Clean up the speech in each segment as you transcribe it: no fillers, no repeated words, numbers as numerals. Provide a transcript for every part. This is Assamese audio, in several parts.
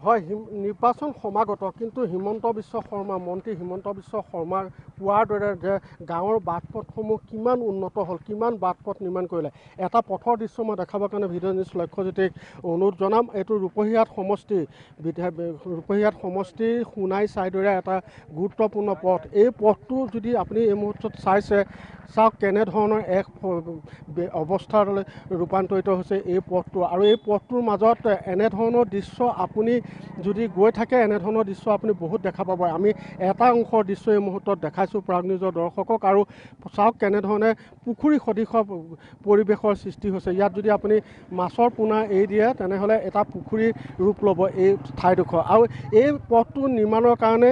হয় নিৰ্বাচন সমাগত কিন্তু হিমন্ত বিশ্ব শৰ্মা মন্ত্ৰী হিমন্ত বিশ্ব শৰ্মাৰ কোৱাৰ দৰে যে গাঁৱৰ বাট পথসমূহ কিমান উন্নত হ'ল কিমান বাট পথ নিৰ্মাণ কৰিলে এটা পথৰ দৃশ্য মই দেখাবৰ কাৰণে ভিডিঅ' নিউজ লক্ষ্যজ্যোতিক অনুৰোধ জনাম। এইটো ৰূপহীহাট সমষ্টিৰ সোণাই চাইডৰে এটা গুৰুত্বপূৰ্ণ পথ। এই পথটো যদি আপুনি এই মুহূৰ্তত চাইছে চাওক কেনেধৰণৰ এক অৱস্থালৈ ৰূপান্তৰিত হৈছে এই পথটো আৰু এই পথটোৰ মাজত এনেধৰণৰ দৃশ্য আপুনি যদি গৈ থাকে এনেধৰণৰ দৃশ্য আপুনি বহুত দেখা পাব। আমি এটা অংশৰ দৃশ্য এই মুহূৰ্তত দেখাইছোঁ প্ৰাগ নিউজৰ দৰ্শকক আৰু চাওক কেনেধৰণে পুখুৰী সদৃশ পৰিৱেশৰ সৃষ্টি হৈছে। ইয়াত যদি আপুনি মাছৰ পোনা এৰি দিয়ে তেনেহ'লে এটা পুখুৰীৰ ৰূপ ল'ব এই ঠাইডোখৰ। আৰু এই পথটো নিৰ্মাণৰ কাৰণে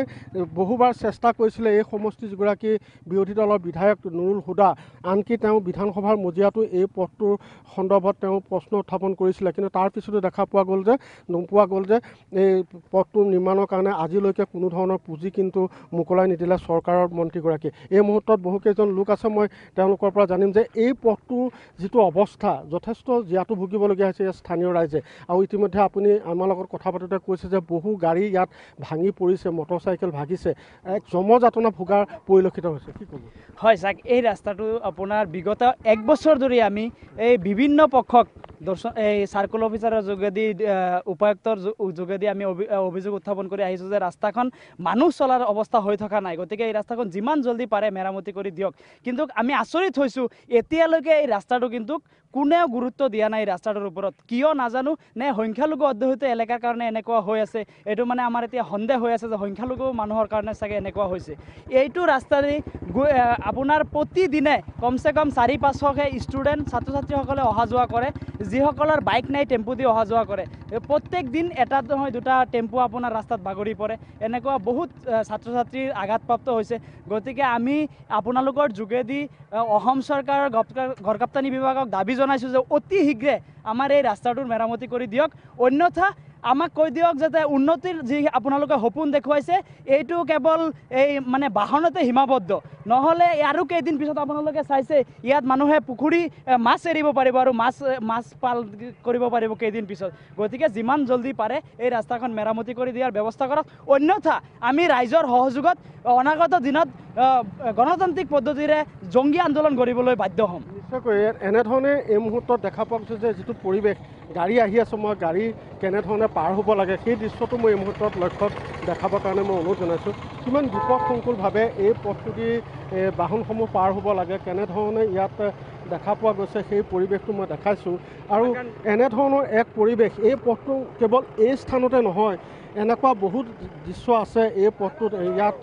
বহুবাৰ চেষ্টা কৰিছিলে এই সমষ্টিৰ যিগৰাকী বিৰোধী দলৰ বিধায়ক নুৰুল হুদা। আনকি তেওঁ বিধানসভাৰ মজিয়াতো এই পথটোৰ সন্দৰ্ভত তেওঁ প্ৰশ্ন উত্থাপন কৰিছিলে, কিন্তু তাৰ পিছতো দেখা পোৱা গ'ল যে এই পথটো নিৰ্মাণৰ কাৰণে আজিলৈকে কোনো ধৰণৰ পুঁজি কিন্তু মোকলাই নিদিলে চৰকাৰৰ মন্ত্ৰীগৰাকীয়ে। এই মুহূৰ্তত বহুকেইজন লোক আছে, মই তেওঁলোকৰ পৰা জানিম যে এই পথটোৰ যিটো অৱস্থা যথেষ্ট জীয়াতু ভুগিবলগীয়া হৈছে স্থানীয় ৰাইজে। আৰু ইতিমধ্যে আপুনি আমাৰ লগত কথা পাতোঁতে কৈছে যে বহু গাড়ী ইয়াত ভাঙি পৰিছে, মটৰচাইকেল ভাগিছে, এক জমযাতনা ভোগাৰ পৰিলক্ষিত হৈছে। কি ক'ব? হয় চাওক, এই ৰাস্তাটো আপোনাৰ বিগত 1 বছৰ ধৰি আমি এই বিভিন্ন পক্ষক এই চাৰ্কল অফিচাৰৰ যোগেদি উপায়ুক্তৰ যোগেদি আমি অভিযোগ উত্থাপন কৰি আহিছোঁ যে ৰাস্তাখন মানুহ চলাৰ অৱস্থা হৈ থকা নাই, গতিকে এই ৰাস্তাখন যিমান জলদি পাৰে মেৰামতি কৰি দিয়ক। কিন্তু আমি আচৰিত হৈছোঁ এতিয়ালৈকে এই ৰাস্তাটো কিন্তু কোনেও গুৰুত্ব দিয়া নাই। ৰাস্তাটোৰ ওপৰত কিয় নাজানো, নে সংখ্যালঘু অধ্যুষিত এলেকাৰ কাৰণে এনেকুৱা হৈ আছে, এইটো মানে আমাৰ এতিয়া সন্দেহ হৈ আছে যে সংখ্যালঘু মানুহৰ কাৰণে চাগে এনেকুৱা হৈছে। এইটো ৰাস্তাৰে আপোনাৰ প্ৰতিদিনে কমচে কম 400-500কে ষ্টুডেণ্ট ছাত্ৰ ছাত্ৰীসকলে অহা যোৱা কৰে, যিসকলৰ বাইক নাই টেম্পু দি অহা যোৱা কৰে। প্ৰত্যেক দিন এটা নহয় দুটা টেম্পু আপোনাৰ ৰাস্তাত বাগৰি পৰে, এনেকুৱা বহুত ছাত্ৰ ছাত্ৰীৰ আঘাতপ্ৰাপ্ত হৈছে। গতিকে আমি আপোনালোকৰ যোগেদি অসম চৰকাৰৰ গড়কাপ্তানি বিভাগক দাবী জনাইছোঁ যে অতি শীঘ্ৰে আমাৰ এই ৰাস্তাটোৰ মেৰামতি কৰি দিয়ক, অন্যথা আমাক কৈ দিয়ক যাতে উন্নতিৰ যি আপোনালোকে সপোন দেখুৱাইছে এইটো কেৱল এই মানে বাহনতে সীমাবদ্ধ, নহ'লে আৰু কেইদিন পিছত আপোনালোকে চাইছে ইয়াত মানুহে পুখুৰী মাছ এৰিব পাৰিব আৰু মাছ পাল কৰিব পাৰিব কেইদিন পিছত। গতিকে যিমান জলদি পাৰে এই ৰাস্তাখন মেৰামতি কৰি দিয়াৰ ব্যৱস্থা কৰক, অন্যথা আমি ৰাইজৰ সহযোগত অনাগত দিনত গণতান্ত্ৰিক পদ্ধতিৰে জংগী আন্দোলন কৰিবলৈ বাধ্য হ'ম। নিশ্চয়কৈ এনেধৰণে এই মুহূৰ্তত দেখা পোৱা গৈছে যে যিটো পৰিৱেশ গাড়ী আহি আছে, মই গাড়ী কেনেধৰণে পাৰ হ'ব লাগে সেই দৃশ্যটো মই এই মুহূৰ্তত লক্ষ্যত দেখাবৰ কাৰণে মই অনুৰোধ জনাইছোঁ। কিমান বিপদসংকুলভাৱে এই পথটোদি বাহনসমূহ পাৰ হ'ব লাগে, কেনেধৰণে ইয়াত দেখা পোৱা গৈছে সেই পৰিৱেশটো মই দেখাইছোঁ। আৰু এনেধৰণৰ এক পৰিৱেশ এই পথটো কেৱল এই স্থানতে নহয়, এনেকুৱা বহুত দৃশ্য আছে এই পথটোত। ইয়াত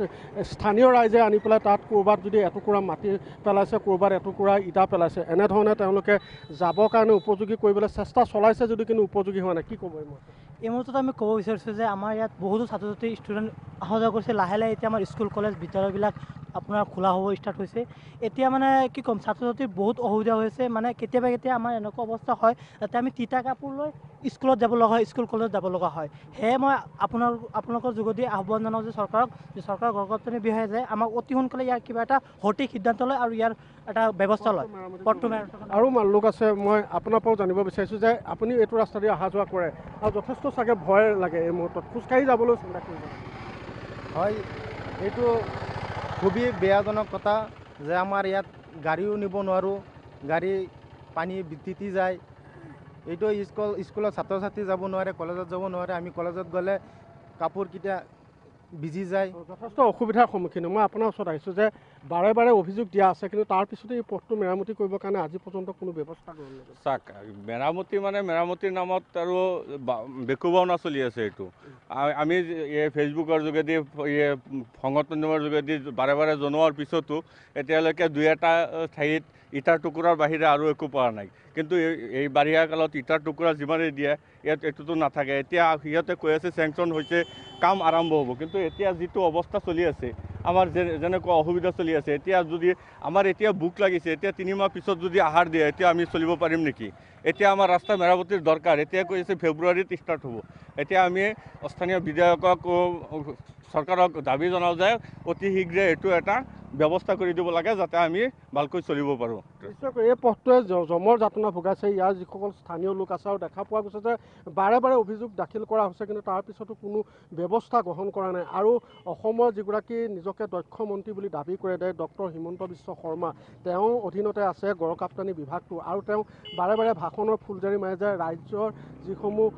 স্থানীয় ৰাইজে আনি পেলাই তাত ক'ৰবাত যদি এটুকুৰা মাটি পেলাইছে, ক'ৰবাত এটুকুৰা ইটা পেলাইছে, এনেধৰণে তেওঁলোকে যাবৰ কাৰণে উপযোগী কৰিবলৈ চেষ্টা চলাইছে যদিও কিন্তু উপযোগী হোৱা নাই। কি ক'ব? এই মুহূৰ্তত আমি ক'ব বিচাৰিছোঁ যে আমাৰ ইয়াত বহুতো ছাত্ৰ ছাত্ৰী ষ্টুডেণ্ট অহা যোৱা কৰিছে। লাহে লাহে এতিয়া আমাৰ স্কুল কলেজ বিদ্যালয়বিলাক আপোনাৰ খোলা হ'ব ষ্টাৰ্ট হৈছে। এতিয়া মানে কি ক'ম, ছাত্ৰ ছাত্ৰীৰ বহুত অসুবিধা হৈছে। মানে কেতিয়াবা আমাৰ এনেকুৱা অৱস্থা হয় যাতে আমি তিতা কাপোৰ লৈ স্কুলত যাব লগা হয়, স্কুল কলেজত যাব লগা হয়। সেয়ে মই আপোনালোকৰ যোগেদি আহ্বান জনাওঁ যে চৰকাৰৰ গড়কাপ্তানি বিভাগে যে আমাক অতি সোনকালে ইয়াৰ কিবা এটা সঠিক সিদ্ধান্ত লয় আৰু ইয়াৰ এটা ব্যৱস্থা লয়। আৰু লোক আছে, মই আপোনাৰ পৰাও জানিব বিচাৰিছোঁ যে আপুনি এইটো ৰাস্তা দি অহা যোৱা কৰে আৰু যথেষ্ট চাগে ভয় লাগে এই মুহূৰ্তত খোজকাঢ়ি যাবলৈ চিন্তা কৰিব? হয়, এইটো খুবেই বেয়াজনক কথা যে আমাৰ ইয়াত গাড়ীও নিব নোৱাৰোঁ, গাড়ী পানী তিতি যায়। এইটো স্কুলত ছাত্ৰ ছাত্ৰী যাব নোৱাৰে, কলেজত যাব নোৱাৰে। আমি কলেজত গ'লে কাপোৰকেইটা ভিজি যায়, যথেষ্ট অসুবিধাৰ সন্মুখীন। মই আপোনাৰ ওচৰত আহিছোঁ যে বাৰে বাৰে অভিযোগ দিয়া আছে, কিন্তু তাৰপিছতে এই পথটো মেৰামতি কৰিবৰ কাৰণে আজি পৰ্যন্ত কোনো ব্যৱস্থা কৰা নাই। চাওক, মেৰামতিৰ নামত আৰু বেকুবাওনা চলি আছে। এইটো আমি ফেচবুকৰ যোগেদি সংগঠনৰ যোগেদি বাৰে বাৰে জনোৱাৰ পিছতো এতিয়ালৈকে 2-এটা ঠাইত ইটাৰ টুকুৰাৰ বাহিৰে আৰু একো পোৱা নাই। কিন্তু এই বাৰিষা কালত ইটাৰ টুকুৰা যিমানেই দিয়ে ইয়াত এইটোতো নাথাকে। এতিয়া সিহঁতে কৈ আছে চেংচন হৈছে, কাম আৰম্ভ হ'ব, কিন্তু এতিয়া যিটো অৱস্থা চলি আছে, আমাৰ যেনেকুৱা অসুবিধা চলি আছে, এতিয়া যদি আমাৰ এতিয়া ভোক লাগিছে, এতিয়া 3 মাহ পিছত যদি আহাৰ দিয়ে এতিয়া আমি চলিব পাৰিম নেকি? এতিয়া আমাৰ ৰাস্তা মেৰামতিৰ দৰকাৰ। এতিয়া কৈ আছে ফেব্ৰুৱাৰীত ষ্টাৰ্ট হ'ব। এতিয়া আমি স্থানীয় বিধায়কক চৰকাৰক দাবী জনাওঁ যে অতি শীঘ্ৰে এইটো এটা ব্যৱস্থা কৰি দিব লাগে যাতে আমি ভালকৈ চলিব পাৰোঁ। নিশ্চয়কৈ এই পথটোৱে জমৰ যাতনা ভোগাইছে। ইয়াৰ যিসকল স্থানীয় লোক আছে আৰু দেখা পোৱা গৈছে যে বাৰে বাৰে অভিযোগ দাখিল কৰা হৈছে, কিন্তু তাৰ পিছতো কোনো ব্যৱস্থা গ্ৰহণ কৰা নাই। আৰু অসমৰ যিগৰাকী নিজকে দক্ষ মন্ত্ৰী বুলি দাবী কৰে ডক্টৰ হিমন্ত বিশ্ব শৰ্মা, তেওঁৰ অধীনতে আছে গড়কাপ্তানি বিভাগটো, আৰু তেওঁ বাৰে বাৰে ভাষণৰ ফুলজাৰি মাৰে যে ৰাজ্যৰ যিসমূহ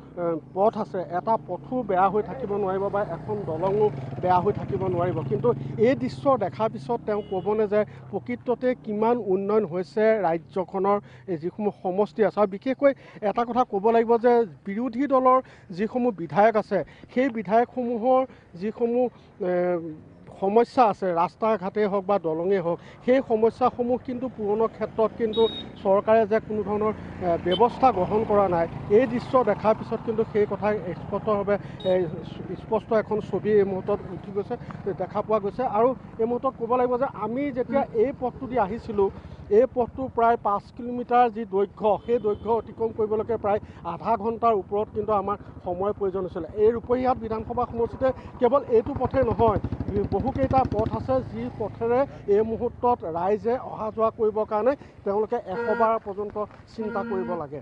পথ আছে এটা পথো বেয়া হৈ থাকিব নোৱাৰিব বা এখন দলঙো বেয়া হৈ থাকিব নোৱাৰিব। কিন্তু এই দৃশ্য দেখাৰ পিছত তেওঁ ক'বনে যে প্ৰকৃততে কিমান উন্নয়ন হৈছে ৰাজ্যখনৰ যিসমূহ সমষ্টি আছে। আৰু বিশেষকৈ এটা কথা ক'ব লাগিব যে বিৰোধী দলৰ যিসমূহ বিধায়ক আছে সেই বিধায়কসমূহৰ যিসমূহ সমস্যা আছে, ৰাস্তা ঘাটেই হওক বা দলঙেই হওক, সেই সমস্যাসমূহ কিন্তু পূৰণৰ ক্ষেত্ৰত কিন্তু চৰকাৰে যে কোনো ধৰণৰ ব্যৱস্থা গ্ৰহণ কৰা নাই, এই দৃশ্য দেখাৰ পিছত কিন্তু সেই কথা স্পষ্টভাৱে স্পষ্ট এখন ছবি এই মুহূৰ্তত উঠি গৈছে, দেখা পোৱা গৈছে। আৰু এই মুহূৰ্তত ক'ব লাগিব যে আমি যেতিয়া এই পথটো দি আহিছিলোঁ, এই পথটো প্ৰায় 5 কিলোমিটাৰ যি দৈৰ্ঘ্য, সেই দৈৰ্ঘ্য অতিক্ৰম কৰিবলৈকে প্ৰায় আধা ঘণ্টাৰ ওপৰত কিন্তু আমাৰ সময়ৰ প্ৰয়োজন হৈছিলে। এই ৰূপহীহাট বিধানসভা সমষ্টিতে কেৱল এইটো পথে নহয়, বহুকেইটা পথ আছে যি পথেৰে এই মুহূৰ্তত ৰাইজে অহা যোৱা কৰিবৰ কাৰণে তেওঁলোকে 100 বাৰ পৰ্যন্ত চিন্তা কৰিব লাগে।